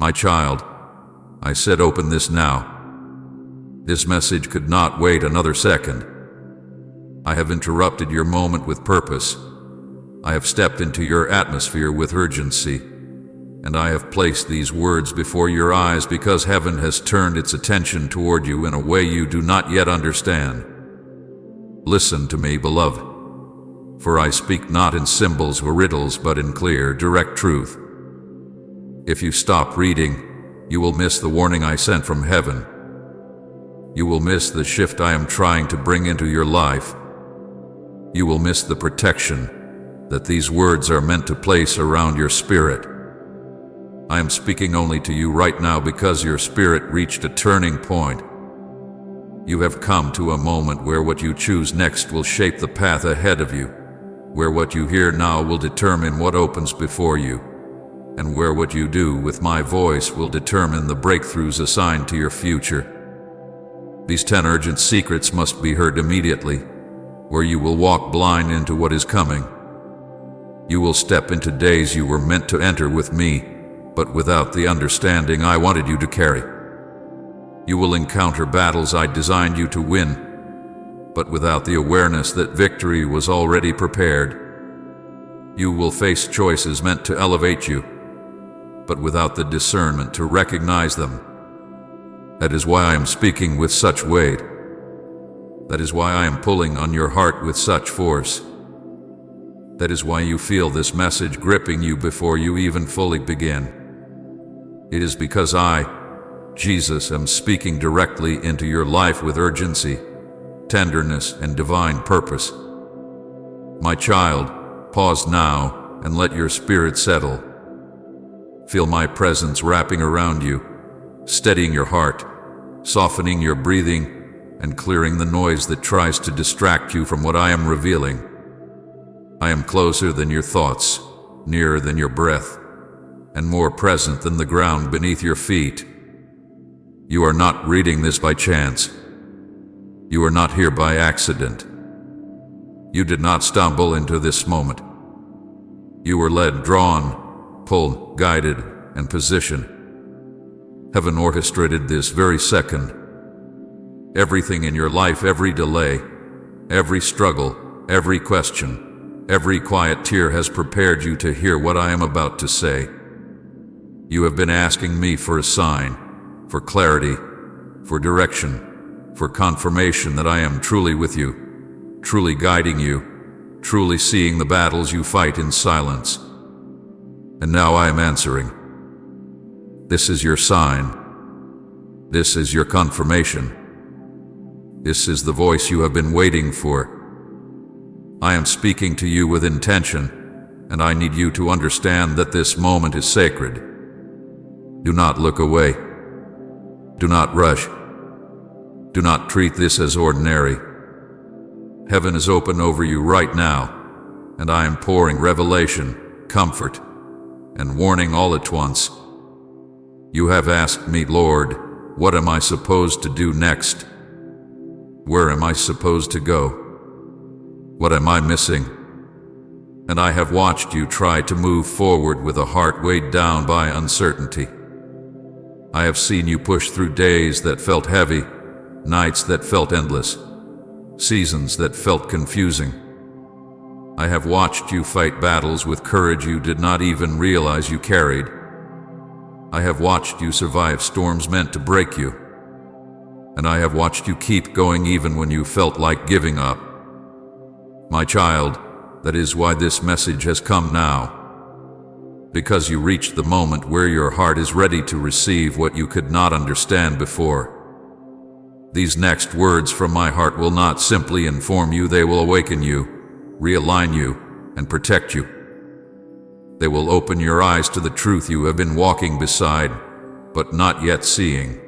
My child, I said open this now. This message could not wait another second. I have interrupted your moment with purpose. I have stepped into your atmosphere with urgency, and I have placed these words before your eyes because heaven has turned its attention toward you in a way you do not yet understand. Listen to me, beloved, for I speak not in symbols or riddles but in clear, direct truth. If you stop reading, you will miss the warning I sent from heaven. You will miss the shift I am trying to bring into your life. You will miss the protection that these words are meant to place around your spirit. I am speaking only to you right now because your spirit reached a turning point. You have come to a moment where what you choose next will shape the path ahead of you, where what you hear now will determine what opens before you, and where what you do with my voice will determine the breakthroughs assigned to your future. These 10 urgent secrets must be heard immediately, or you will walk blind into what is coming. You will step into days you were meant to enter with me, but without the understanding I wanted you to carry. You will encounter battles I designed you to win, but without the awareness that victory was already prepared. You will face choices meant to elevate you, but without the discernment to recognize them. That is why I am speaking with such weight. That is why I am pulling on your heart with such force. That is why you feel this message gripping you before you even fully begin. It is because I, Jesus, am speaking directly into your life with urgency, tenderness, and divine purpose. My child, pause now and let your spirit settle. Feel my presence wrapping around you, steadying your heart, softening your breathing, and clearing the noise that tries to distract you from what I am revealing. I am closer than your thoughts, nearer than your breath, and more present than the ground beneath your feet. You are not reading this by chance. You are not here by accident. You did not stumble into this moment. You were led, drawn, pulled, guided, and positioned. Heaven orchestrated this very second. Everything in your life, every delay, every struggle, every question, every quiet tear has prepared you to hear what I am about to say. You have been asking me for a sign, for clarity, for direction, for confirmation that I am truly with you, truly guiding you, truly seeing the battles you fight in silence. And now I am answering. This is your sign. This is your confirmation. This is the voice you have been waiting for. I am speaking to you with intention, and I need you to understand that this moment is sacred. Do not look away. Do not rush. Do not treat this as ordinary. Heaven is open over you right now, and I am pouring revelation, comfort, and warning all at once. You have asked me, Lord, what am I supposed to do next? Where am I supposed to go? What am I missing? And I have watched you try to move forward with a heart weighed down by uncertainty. I have seen you push through days that felt heavy, nights that felt endless, seasons that felt confusing. I have watched you fight battles with courage you did not even realize you carried. I have watched you survive storms meant to break you. And I have watched you keep going even when you felt like giving up. My child, that is why this message has come now. Because you reached the moment where your heart is ready to receive what you could not understand before. These next words from my heart will not simply inform you, they will awaken you, realign you, and protect you. They will open your eyes to the truth you have been walking beside, but not yet seeing.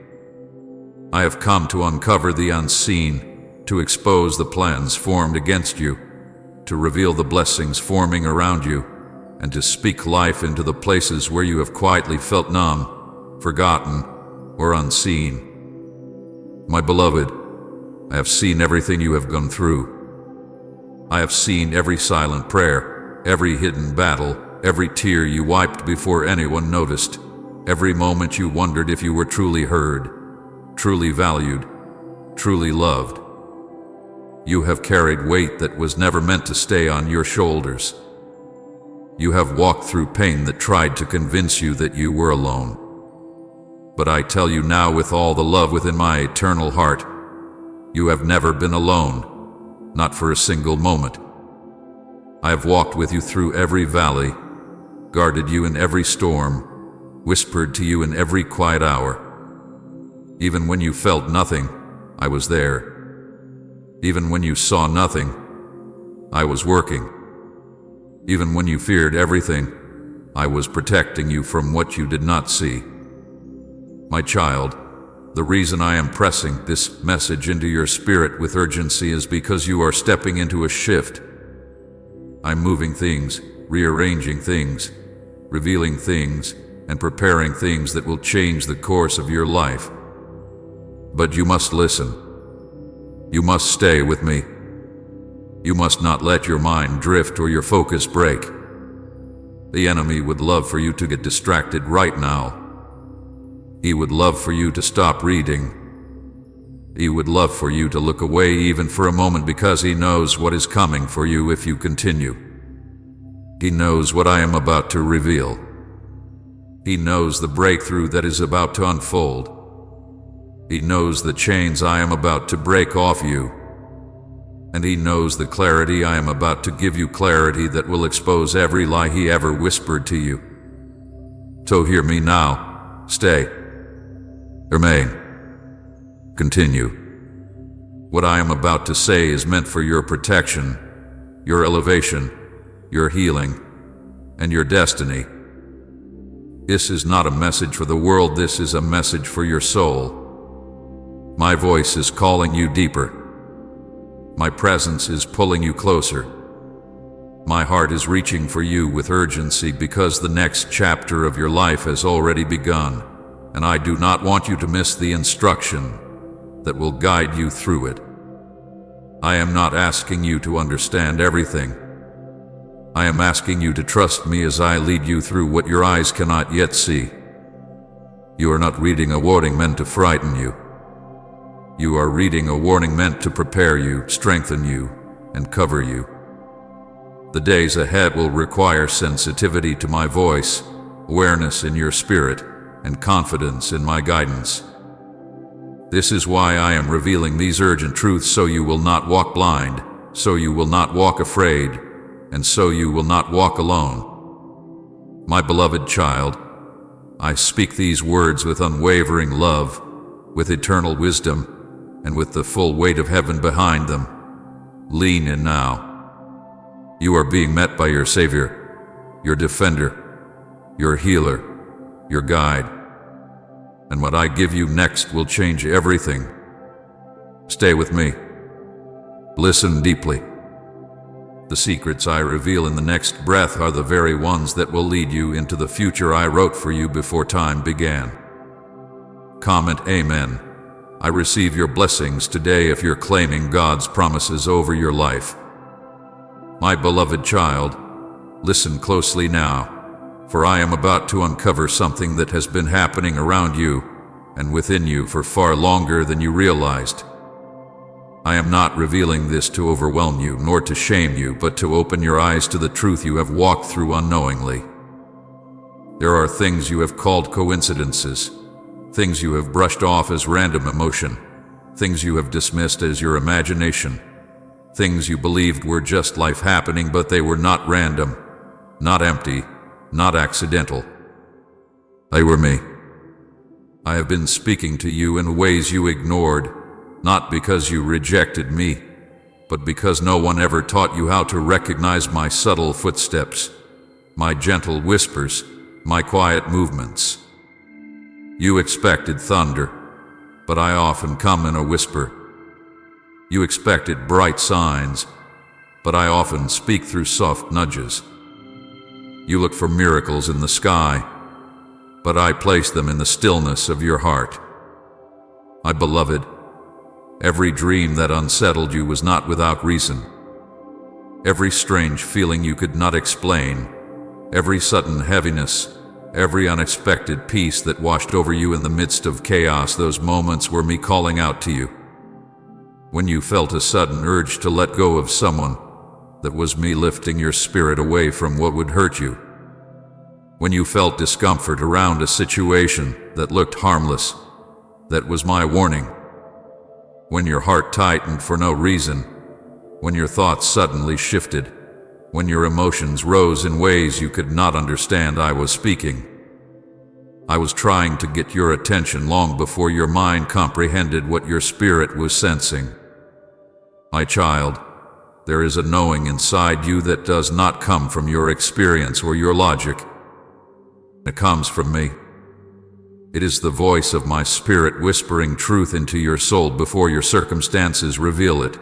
I have come to uncover the unseen, to expose the plans formed against you, to reveal the blessings forming around you, and to speak life into the places where you have quietly felt numb, forgotten, or unseen. My beloved, I have seen everything you have gone through. I have seen every silent prayer, every hidden battle, every tear you wiped before anyone noticed, every moment you wondered if you were truly heard, truly valued, truly loved. You have carried weight that was never meant to stay on your shoulders. You have walked through pain that tried to convince you that you were alone. But I tell you now with all the love within my eternal heart, you have never been alone, not for a single moment. I have walked with you through every valley, guarded you in every storm, whispered to you in every quiet hour. Even when you felt nothing, I was there. Even when you saw nothing, I was working. Even when you feared everything, I was protecting you from what you did not see. My child, the reason I am pressing this message into your spirit with urgency is because you are stepping into a shift. I'm moving things, rearranging things, revealing things, and preparing things that will change the course of your life. But you must listen. You must stay with me. You must not let your mind drift or your focus break. The enemy would love for you to get distracted right now. He would love for you to stop reading. He would love for you to look away even for a moment because he knows what is coming for you if you continue. He knows what I am about to reveal. He knows the breakthrough that is about to unfold. He knows the chains I am about to break off you. And he knows the clarity I am about to give you, clarity that will expose every lie he ever whispered to you. So hear me now. Stay. Remain. Continue. What I am about to say is meant for your protection, your elevation, your healing, and your destiny. This is not a message for the world, this is a message for your soul. My voice is calling you deeper. My presence is pulling you closer. My heart is reaching for you with urgency because the next chapter of your life has already begun, and I do not want you to miss the instruction that will guide you through it. I am not asking you to understand everything. I am asking you to trust me as I lead you through what your eyes cannot yet see. You are not reading a warning meant to frighten you. You are reading a warning meant to prepare you, strengthen you, and cover you. The days ahead will require sensitivity to my voice, awareness in your spirit, and confidence in my guidance. This is why I am revealing these urgent truths, so you will not walk blind, so you will not walk afraid, and so you will not walk alone. My beloved child, I speak these words with unwavering love, with eternal wisdom, and with the full weight of heaven behind them. Lean in now. You are being met by your Savior, your defender, your healer, your guide. And what I give you next will change everything. Stay with me. Listen deeply. The secrets I reveal in the next breath are the very ones that will lead you into the future I wrote for you before time began. Comment Amen. I receive your blessings today if you're claiming God's promises over your life. My beloved child, listen closely now, for I am about to uncover something that has been happening around you and within you for far longer than you realized. I am not revealing this to overwhelm you nor to shame you, but to open your eyes to the truth you have walked through unknowingly. There are things you have called coincidences, things you have brushed off as random emotion, things you have dismissed as your imagination, things you believed were just life happening, but they were not random, not empty, not accidental. They were me. I have been speaking to you in ways you ignored, not because you rejected me, but because no one ever taught you how to recognize my subtle footsteps, my gentle whispers, my quiet movements. You expected thunder, but I often come in a whisper. You expected bright signs, but I often speak through soft nudges. You look for miracles in the sky, but I place them in the stillness of your heart. My beloved, every dream that unsettled you was not without reason. Every strange feeling you could not explain, every sudden heaviness, every unexpected peace that washed over you in the midst of chaos. Those moments were me calling out to you. When you felt a sudden urge to let go of someone, that was me lifting your spirit away from what would hurt you. When you felt discomfort around a situation that looked harmless, that was my warning. When your heart tightened for no reason, when your thoughts suddenly shifted, when your emotions rose in ways you could not understand, I was speaking. I was trying to get your attention long before your mind comprehended what your spirit was sensing. My child, there is a knowing inside you that does not come from your experience or your logic. It comes from me. It is the voice of my spirit whispering truth into your soul before your circumstances reveal it.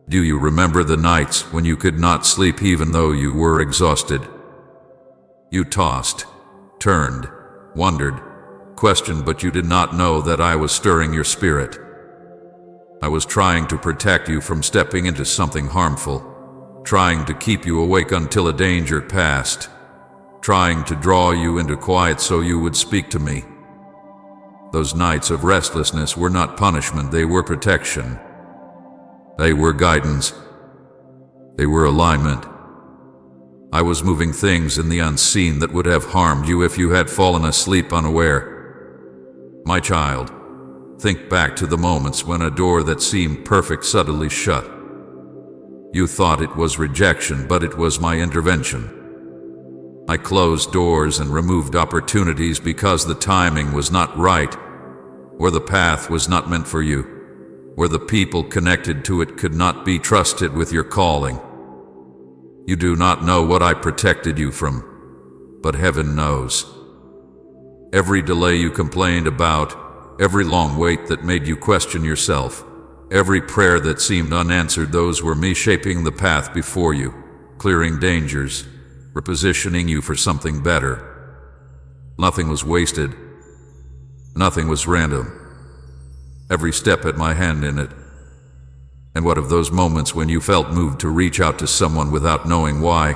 Do you remember the nights when you could not sleep even though you were exhausted? You tossed, turned, wondered, questioned, but you did not know that I was stirring your spirit. I was trying to protect you from stepping into something harmful, trying to keep you awake until a danger passed, trying to draw you into quiet so you would speak to me. Those nights of restlessness were not punishment, they were protection. They were guidance. They were alignment. I was moving things in the unseen that would have harmed you if you had fallen asleep unaware. My child, think back to the moments when a door that seemed perfect suddenly shut. You thought it was rejection, but it was my intervention. I closed doors and removed opportunities because the timing was not right, or the path was not meant for you, or the people connected to it could not be trusted with your calling. You do not know what I protected you from, but heaven knows. Every delay you complained about, every long wait that made you question yourself, every prayer that seemed unanswered, those were me shaping the path before you, clearing dangers, repositioning you for something better. Nothing was wasted. Nothing was random. Every step had my hand in it. And what of those moments when you felt moved to reach out to someone without knowing why?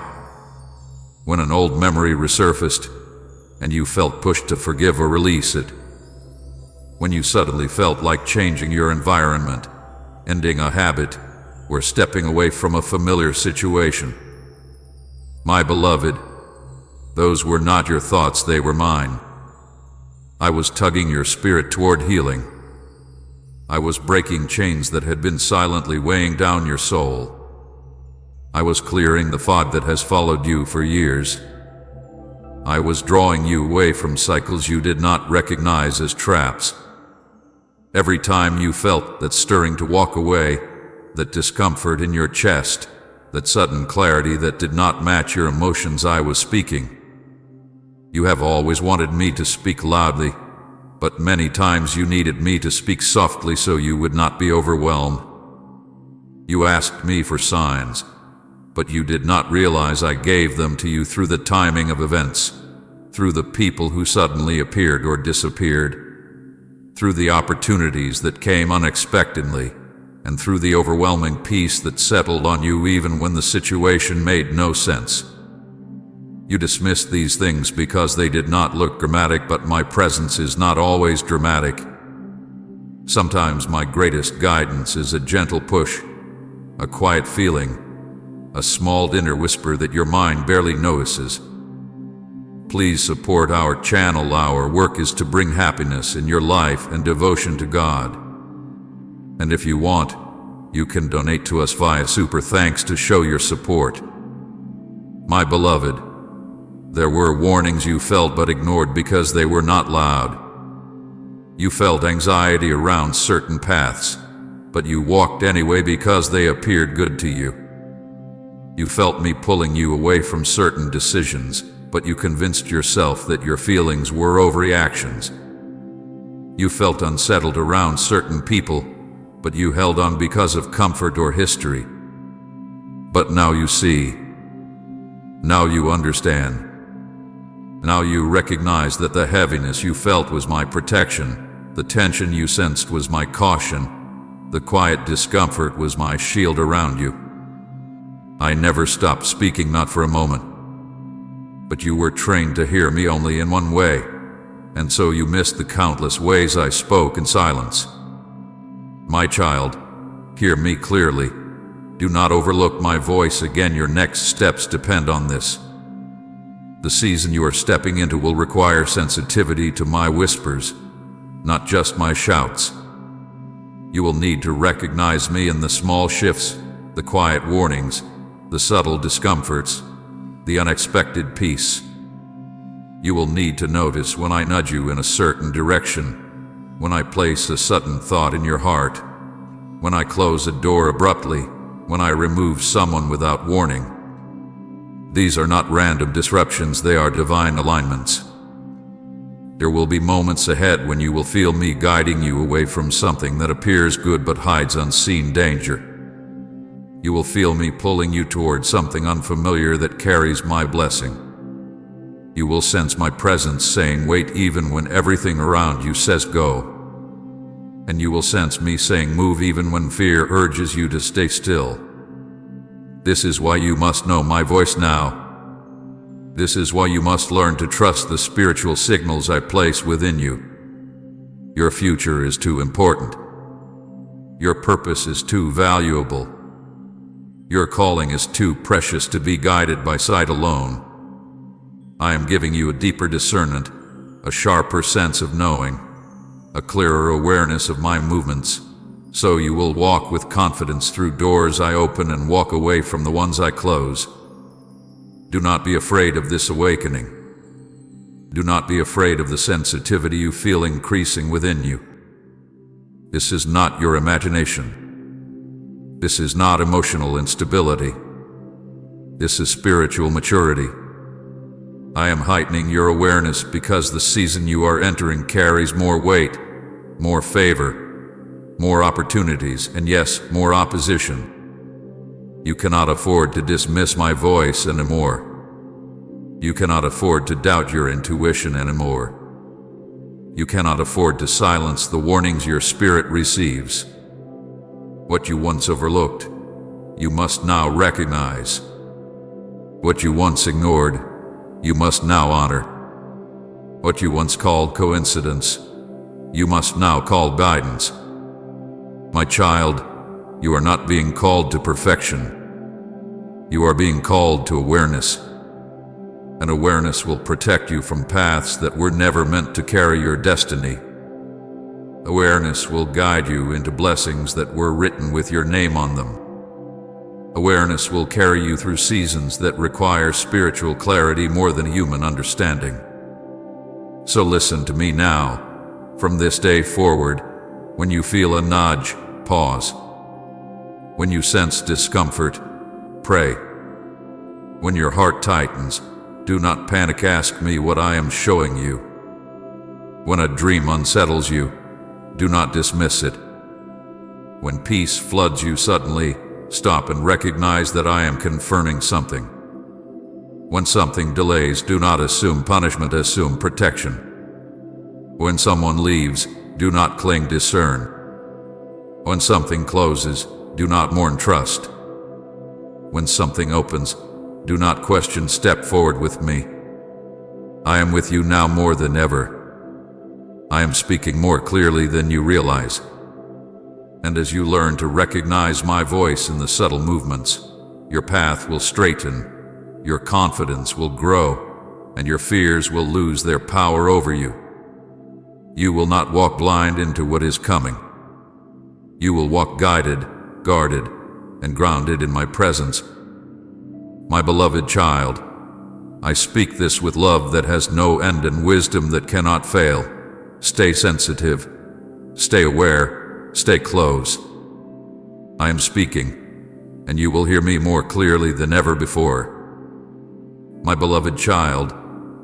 When an old memory resurfaced, and you felt pushed to forgive or release it? When you suddenly felt like changing your environment, ending a habit, or stepping away from a familiar situation? My beloved, those were not your thoughts, they were mine. I was tugging your spirit toward healing. I was breaking chains that had been silently weighing down your soul. I was clearing the fog that has followed you for years. I was drawing you away from cycles you did not recognize as traps. Every time you felt that stirring to walk away, that discomfort in your chest, that sudden clarity that did not match your emotions, I was speaking. You have always wanted me to speak loudly, but many times you needed me to speak softly so you would not be overwhelmed. You asked me for signs, but you did not realize I gave them to you through the timing of events, through the people who suddenly appeared or disappeared, through the opportunities that came unexpectedly, and through the overwhelming peace that settled on you even when the situation made no sense. You dismissed these things because they did not look dramatic, but my presence is not always dramatic. Sometimes my greatest guidance is a gentle push, a quiet feeling, a small inner whisper that your mind barely notices. Please support our channel. Our work is to bring happiness in your life and devotion to God. And if you want, you can donate to us via Super Thanks to show your support. My beloved, there were warnings you felt but ignored because they were not loud. You felt anxiety around certain paths, but you walked anyway because they appeared good to you. You felt me pulling you away from certain decisions, but you convinced yourself that your feelings were overreactions. You felt unsettled around certain people, but you held on because of comfort or history. But now you see. Now you understand. Now you recognize that the heaviness you felt was my protection, the tension you sensed was my caution, the quiet discomfort was my shield around you. I never stopped speaking, not for a moment. But you were trained to hear me only in one way, and so you missed the countless ways I spoke in silence. My child, hear me clearly. Do not overlook my voice again. Your next steps depend on this. The season you are stepping into will require sensitivity to my whispers, not just my shouts. You will need to recognize me in the small shifts, the quiet warnings, the subtle discomforts, the unexpected peace. You will need to notice when I nudge you in a certain direction, when I place a sudden thought in your heart, when I close a door abruptly, when I remove someone without warning. These are not random disruptions, they are divine alignments. There will be moments ahead when you will feel me guiding you away from something that appears good but hides unseen danger. You will feel me pulling you toward something unfamiliar that carries my blessing. You will sense my presence saying wait even when everything around you says go. And you will sense me saying move even when fear urges you to stay still. This is why you must know my voice now. This is why you must learn to trust the spiritual signals I place within you. Your future is too important. Your purpose is too valuable. Your calling is too precious to be guided by sight alone. I am giving you a deeper discernment, a sharper sense of knowing, a clearer awareness of my movements, so you will walk with confidence through doors I open and walk away from the ones I close. Do not be afraid of this awakening. Do not be afraid of the sensitivity you feel increasing within you. This is not your imagination. This is not emotional instability. This is spiritual maturity. I am heightening your awareness because the season you are entering carries more weight, more favor, more opportunities, and yes, more opposition. You cannot afford to dismiss my voice anymore. You cannot afford to doubt your intuition anymore. You cannot afford to silence the warnings your spirit receives. What you once overlooked, you must now recognize. What you once ignored, you must now honor. What you once called coincidence, you must now call guidance. My child, you are not being called to perfection. You are being called to awareness. And awareness will protect you from paths that were never meant to carry your destiny. Awareness will guide you into blessings that were written with your name on them. Awareness will carry you through seasons that require spiritual clarity more than human understanding. So listen to me now. From this day forward, when you feel a nudge, pause. When you sense discomfort, pray. When your heart tightens, do not panic, ask me what I am showing you. When a dream unsettles you, do not dismiss it. When peace floods you suddenly, stop and recognize that I am confirming something. When something delays, do not assume punishment, assume protection. When someone leaves, do not cling, discern. When something closes, do not mourn, trust. When something opens, do not question, step forward with me. I am with you now more than ever. I am speaking more clearly than you realize. And as you learn to recognize my voice in the subtle movements, your path will straighten, your confidence will grow, and your fears will lose their power over you. You will not walk blind into what is coming. You will walk guided, guarded, and grounded in my presence. My beloved child, I speak this with love that has no end and wisdom that cannot fail. Stay sensitive, stay aware, stay close. I am speaking, and you will hear me more clearly than ever before. My beloved child,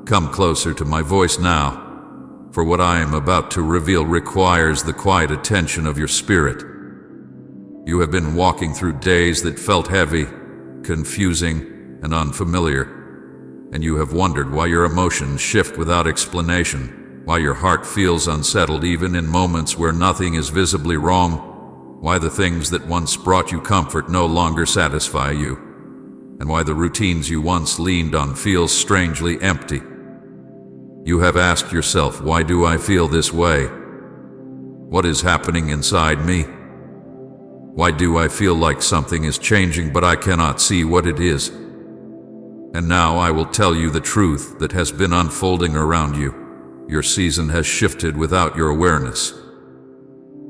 come closer to my voice now, for what I am about to reveal requires the quiet attention of your spirit. You have been walking through days that felt heavy, confusing, and unfamiliar, and you have wondered why your emotions shift without explanation, why your heart feels unsettled even in moments where nothing is visibly wrong, why the things that once brought you comfort no longer satisfy you. and why the routines you once leaned on feel strangely empty. You have asked yourself, why do I feel this way? What is happening inside me? Why do I feel like something is changing but I cannot see what it is? And now I will tell you the truth that has been unfolding around you. Your season has shifted without your awareness.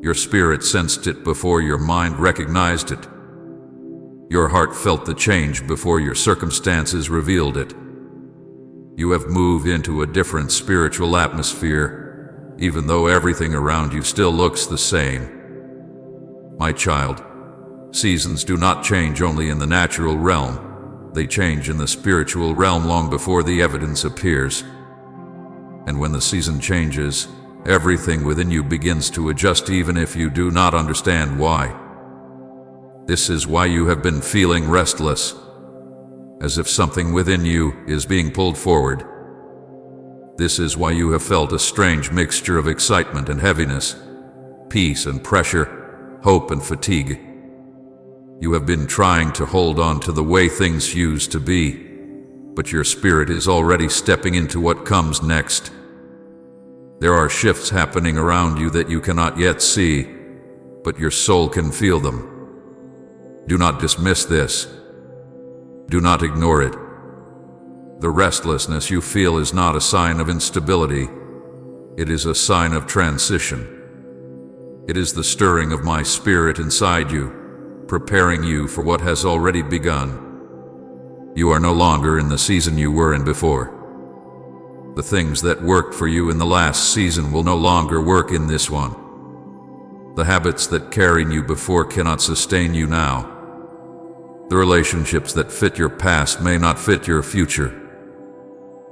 Your spirit sensed it before your mind recognized it. Your heart felt the change before your circumstances revealed it. You have moved into a different spiritual atmosphere, even though everything around you still looks the same. My child, seasons do not change only in the natural realm. They change in the spiritual realm long before the evidence appears. And when the season changes, everything within you begins to adjust even if you do not understand why. This is why you have been feeling restless, as if something within you is being pulled forward. This is why you have felt a strange mixture of excitement and heaviness, peace and pressure, hope and fatigue. You have been trying to hold on to the way things used to be, but your spirit is already stepping into what comes next. There are shifts happening around you that you cannot yet see, but your soul can feel them. Do not dismiss this. Do not ignore it. The restlessness you feel is not a sign of instability. It is a sign of transition. It is the stirring of my spirit inside you, preparing you for what has already begun. You are no longer in the season you were in before. The things that worked for you in the last season will no longer work in this one. The habits that carried you before cannot sustain you now. The relationships that fit your past may not fit your future.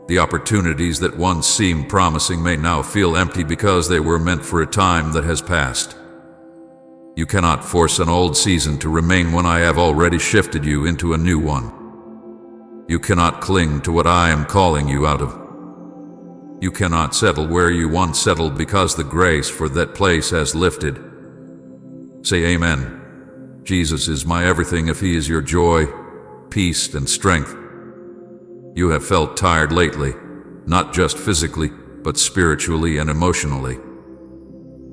The opportunities that once seemed promising may now feel empty because they were meant for a time that has passed. You cannot force an old season to remain when I have already shifted you into a new one. You cannot cling to what I am calling you out of. You cannot settle where you once settled because the grace for that place has lifted. Say amen. Jesus is my everything if he is your joy, peace, and strength. You have felt tired lately, not just physically, but spiritually and emotionally.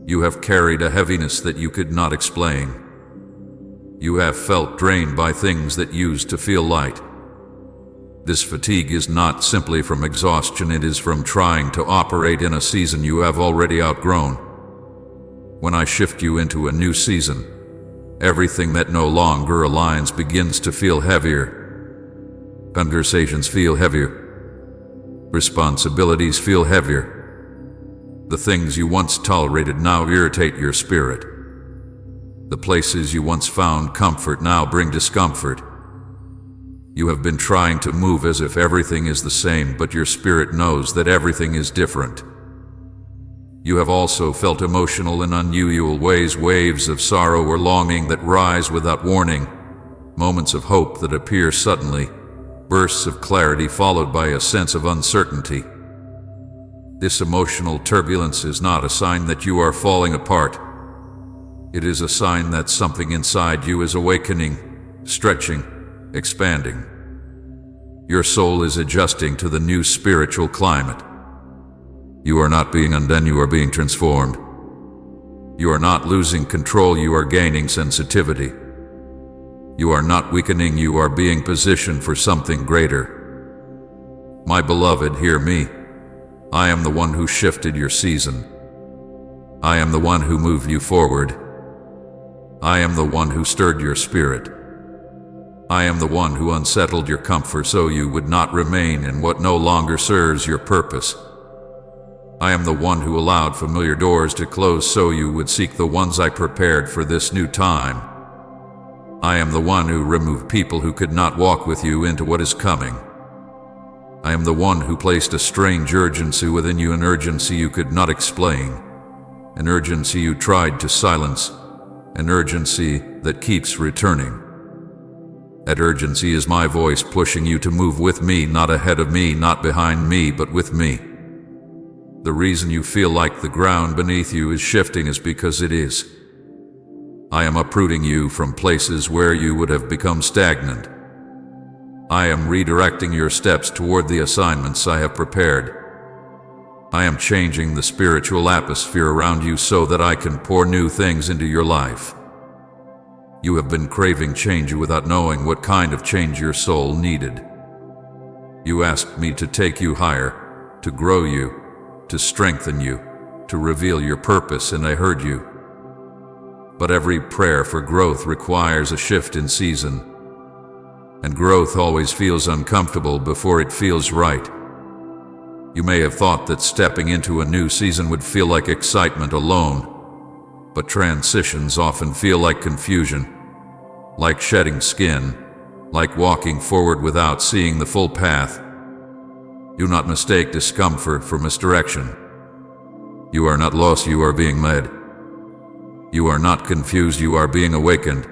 You have carried a heaviness that you could not explain. You have felt drained by things that used to feel light. This fatigue is not simply from exhaustion, it is from trying to operate in a season you have already outgrown. When I shift you into a new season, everything that no longer aligns begins to feel heavier. Conversations feel heavier. Responsibilities feel heavier. The things you once tolerated now irritate your spirit. The places you once found comfort now bring discomfort. You have been trying to move as if everything is the same, but your spirit knows that everything is different. You have also felt emotional in unusual ways, waves of sorrow or longing that rise without warning, moments of hope that appear suddenly, bursts of clarity followed by a sense of uncertainty. This emotional turbulence is not a sign that you are falling apart. It is a sign that something inside you is awakening, stretching, expanding. Your soul is adjusting to the new spiritual climate. You are not being undone, you are being transformed. You are not losing control, you are gaining sensitivity. You are not weakening, you are being positioned for something greater. My beloved, hear me. I am the one who shifted your season. I am the one who moved you forward. I am the one who stirred your spirit. I am the one who unsettled your comfort so you would not remain in what no longer serves your purpose. I am the one who allowed familiar doors to close so you would seek the ones I prepared for this new time. I am the one who removed people who could not walk with you into what is coming. I am the one who placed a strange urgency within you, an urgency you could not explain, an urgency you tried to silence, an urgency that keeps returning. That urgency is my voice pushing you to move with me, not ahead of me, not behind me, but with me. The reason you feel like the ground beneath you is shifting is because it is. I am uprooting you from places where you would have become stagnant. I am redirecting your steps toward the assignments I have prepared. I am changing the spiritual atmosphere around you so that I can pour new things into your life. You have been craving change without knowing what kind of change your soul needed. You asked me to take you higher, to grow you, to strengthen you, to reveal your purpose, and I heard you. But every prayer for growth requires a shift in season, and growth always feels uncomfortable before it feels right. You may have thought that stepping into a new season would feel like excitement alone, but transitions often feel like confusion, like shedding skin, like walking forward without seeing the full path. Do not mistake discomfort for misdirection. You are not lost, you are being led. You are not confused, you are being awakened.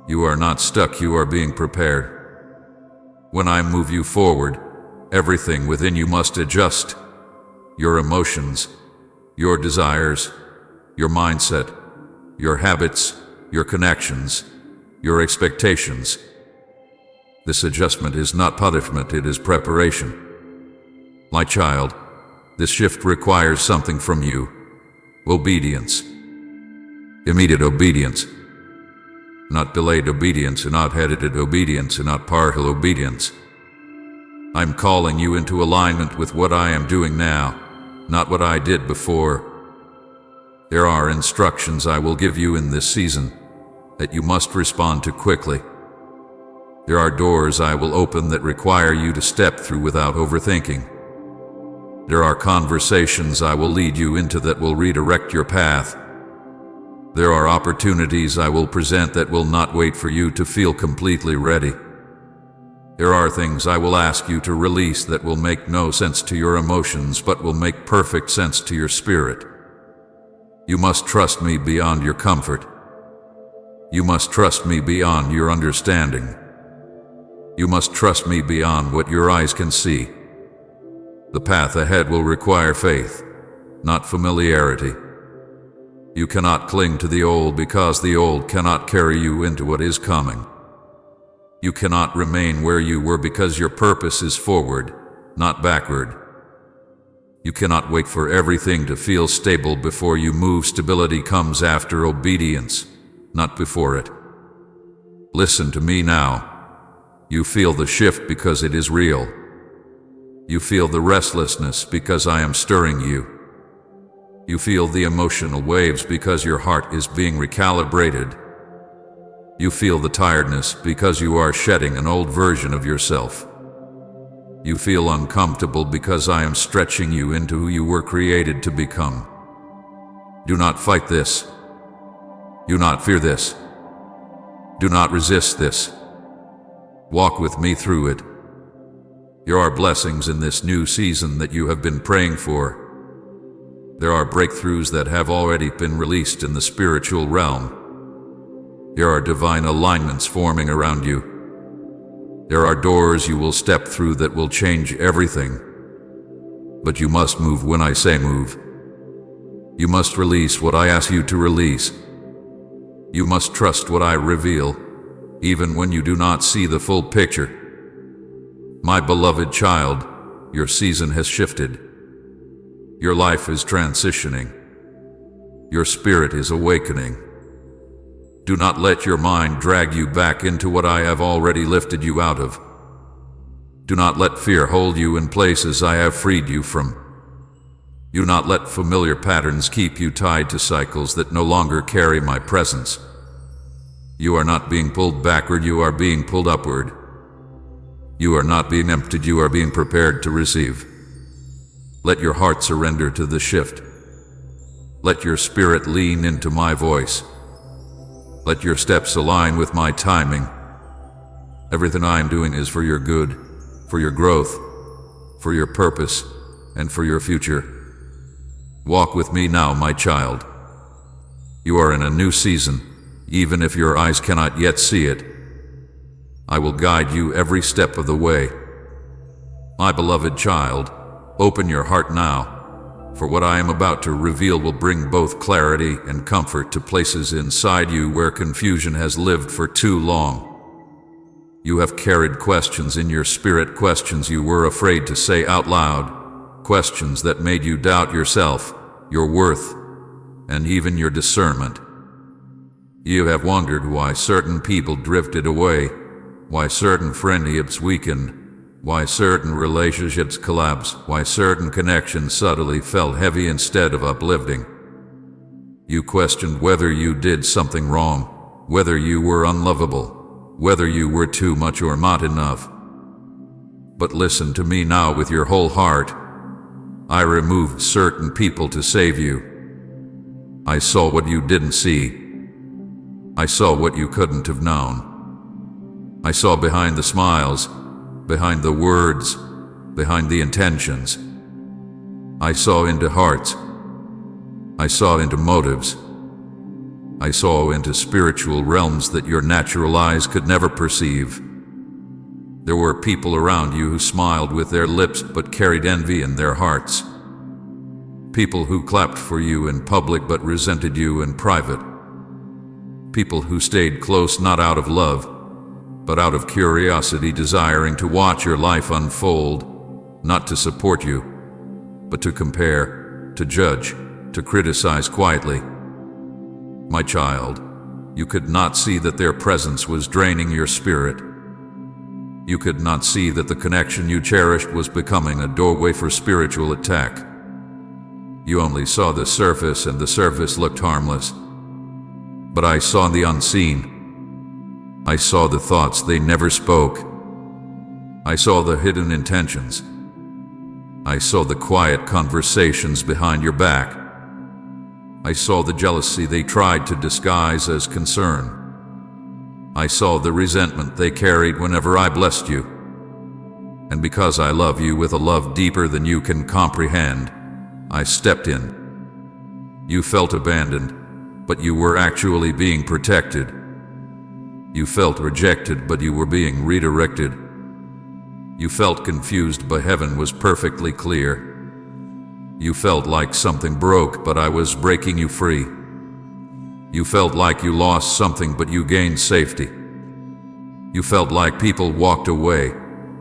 You are not stuck, you are being prepared. When I move you forward, everything within you must adjust. Your emotions, your desires, your mindset, your habits, your connections, your expectations. This adjustment is not punishment, it is preparation. My child, this shift requires something from you. Obedience. Immediate obedience. Not delayed obedience, and not edited obedience, and not partial obedience. I'm calling you into alignment with what I am doing now, not what I did before. There are instructions I will give you in this season that you must respond to quickly. There are doors I will open that require you to step through without overthinking. There are conversations I will lead you into that will redirect your path. There are opportunities I will present that will not wait for you to feel completely ready. There are things I will ask you to release that will make no sense to your emotions but will make perfect sense to your spirit. You must trust me beyond your comfort. You must trust me beyond your understanding. You must trust me beyond what your eyes can see. The path ahead will require faith, not familiarity. You cannot cling to the old because the old cannot carry you into what is coming. You cannot remain where you were because your purpose is forward, not backward. You cannot wait for everything to feel stable before you move. Stability comes after obedience, not before it. Listen to me now. You feel the shift because it is real. You feel the restlessness because I am stirring you. You feel the emotional waves because your heart is being recalibrated. You feel the tiredness because you are shedding an old version of yourself. You feel uncomfortable because I am stretching you into who you were created to become. Do not fight this. Do not fear this. Do not resist this. Walk with me through it. There are blessings in this new season that you have been praying for. There are breakthroughs that have already been released in the spiritual realm. There are divine alignments forming around you. There are doors you will step through that will change everything. But you must move when I say move. You must release what I ask you to release. You must trust what I reveal, even when you do not see the full picture. My beloved child, your season has shifted. Your life is transitioning. Your spirit is awakening. Do not let your mind drag you back into what I have already lifted you out of. Do not let fear hold you in places I have freed you from. Do not let familiar patterns keep you tied to cycles that no longer carry my presence. You are not being pulled backward, you are being pulled upward. You are not being emptied, you are being prepared to receive. Let your heart surrender to the shift. Let your spirit lean into my voice. Let your steps align with my timing. Everything I am doing is for your good, for your growth, for your purpose, and for your future. Walk with me now, my child. You are in a new season, even if your eyes cannot yet see it. I will guide you every step of the way. My beloved child, open your heart now, for what I am about to reveal will bring both clarity and comfort to places inside you where confusion has lived for too long. You have carried questions in your spirit, questions you were afraid to say out loud, questions that made you doubt yourself, your worth, and even your discernment. You have wondered why certain people drifted away, why certain friendships weakened, why certain relationships collapsed, why certain connections subtly felt heavy instead of uplifting. You questioned whether you did something wrong, whether you were unlovable, whether you were too much or not enough. But listen to me now with your whole heart. I removed certain people to save you. I saw what you didn't see. I saw what you couldn't have known. I saw behind the smiles, behind the words, behind the intentions. I saw into hearts. I saw into motives. I saw into spiritual realms that your natural eyes could never perceive. There were people around you who smiled with their lips but carried envy in their hearts. People who clapped for you in public but resented you in private. People who stayed close not out of love, but out of curiosity, desiring to watch your life unfold, not to support you, but to compare, to judge, to criticize quietly. My child, you could not see that their presence was draining your spirit. You could not see that the connection you cherished was becoming a doorway for spiritual attack. You only saw the surface, and the surface looked harmless. But I saw the unseen. I saw the thoughts they never spoke. I saw the hidden intentions. I saw the quiet conversations behind your back. I saw the jealousy they tried to disguise as concern. I saw the resentment they carried whenever I blessed you. And because I love you with a love deeper than you can comprehend, I stepped in. You felt abandoned, but you were actually being protected. You felt rejected, but you were being redirected. You felt confused, but heaven was perfectly clear. You felt like something broke, but I was breaking you free. You felt like you lost something, but you gained safety. You felt like people walked away,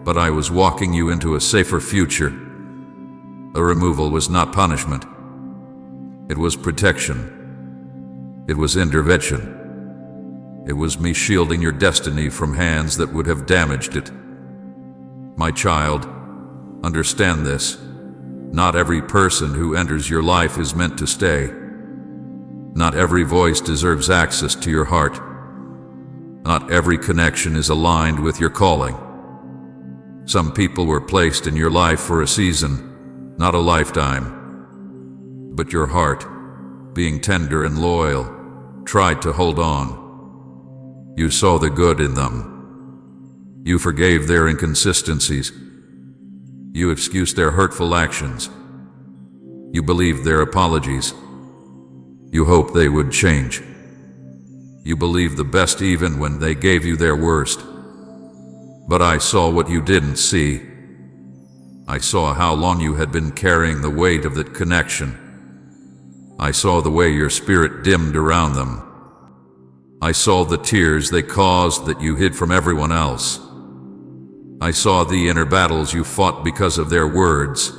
but I was walking you into a safer future. A removal was not punishment. It was protection. It was intervention. It was me shielding your destiny from hands that would have damaged it. My child, understand this. Not every person who enters your life is meant to stay. Not every voice deserves access to your heart. Not every connection is aligned with your calling. Some people were placed in your life for a season, not a lifetime. But your heart, being tender and loyal, tried to hold on. You saw the good in them. You forgave their inconsistencies. You excused their hurtful actions. You believed their apologies. You hoped they would change. You believed the best even when they gave you their worst. But I saw what you didn't see. I saw how long you had been carrying the weight of that connection. I saw the way your spirit dimmed around them. I saw the tears they caused that you hid from everyone else. I saw the inner battles you fought because of their words.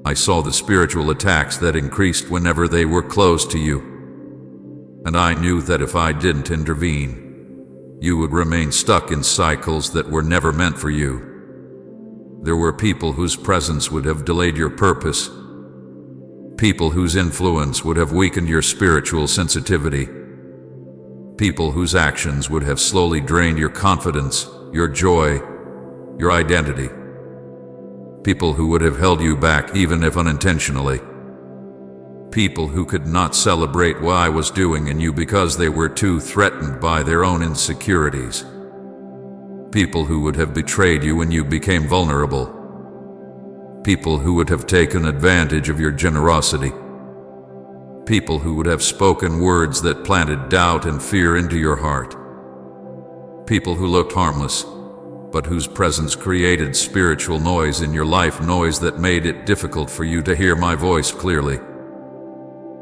I saw the spiritual attacks that increased whenever they were close to you. And I knew that if I didn't intervene, you would remain stuck in cycles that were never meant for you. There were people whose presence would have delayed your purpose. People whose influence would have weakened your spiritual sensitivity. People whose actions would have slowly drained your confidence, your joy, your identity. People who would have held you back even if unintentionally. People who could not celebrate what I was doing in you because they were too threatened by their own insecurities. People who would have betrayed you when you became vulnerable. People who would have taken advantage of your generosity. People who would have spoken words that planted doubt and fear into your heart. People who looked harmless, but whose presence created spiritual noise in your life, noise that made it difficult for you to hear my voice clearly.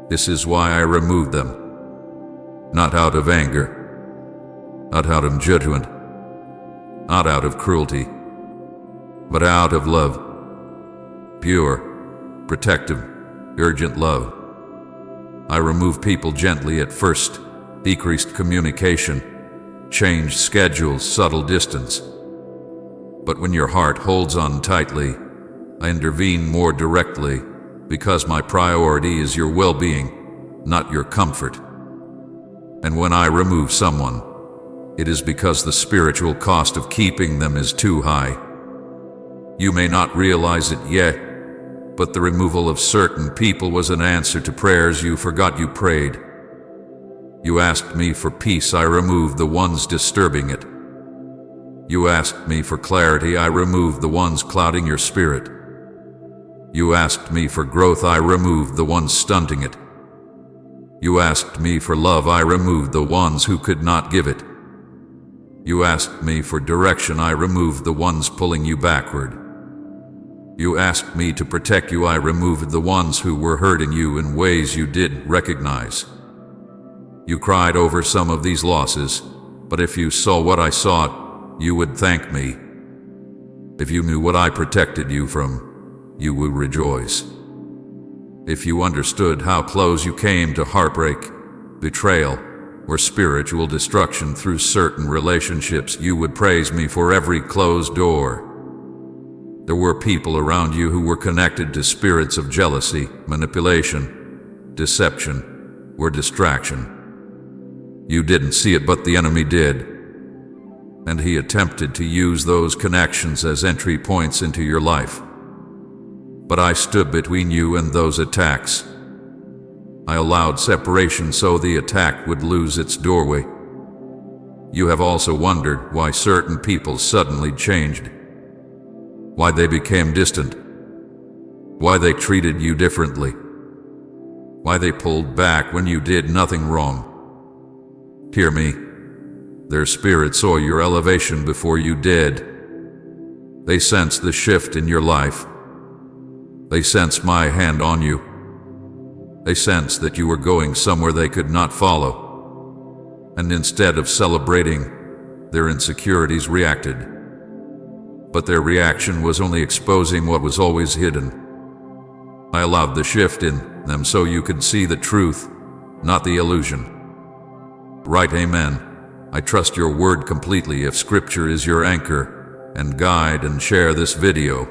This is why I removed them. Not out of anger, not out of judgment, not out of cruelty, but out of love. Pure, protective, urgent love. I removed people gently at first, decreased communication, changed schedules, subtle distance. But when your heart holds on tightly, I intervene more directly, because my priority is your well-being, not your comfort. And when I remove someone, it is because the spiritual cost of keeping them is too high. You may not realize it yet, but the removal of certain people was an answer to prayers you forgot you prayed. You asked me for peace, I removed the ones disturbing it. You asked me for clarity, I removed the ones clouding your spirit. You asked me for growth, I removed the ones stunting it. You asked me for love, I removed the ones who could not give it. You asked me for direction, I removed the ones pulling you backward. You asked me to protect you, I removed the ones who were hurting you in ways you didn't recognize. You cried over some of these losses, but if you saw what I saw, you would thank me. If you knew what I protected you from, you would rejoice. If you understood how close you came to heartbreak, betrayal, or spiritual destruction through certain relationships, you would praise me for every closed door. There were people around you who were connected to spirits of jealousy, manipulation, deception, or distraction. You didn't see it, but the enemy did. And he attempted to use those connections as entry points into your life. But I stood between you and those attacks. I allowed separation so the attack would lose its doorway. You have also wondered why certain people suddenly changed. Why they became distant. Why they treated you differently. Why they pulled back when you did nothing wrong. Hear me. Their spirit saw your elevation before you did. They sensed the shift in your life. They sensed my hand on you. They sensed that you were going somewhere they could not follow. And instead of celebrating, their insecurities reacted. But their reaction was only exposing what was always hidden. I allowed the shift in them so you could see the truth, not the illusion. Right, amen. I trust your word completely. If scripture is your anchor and guide, and share this video.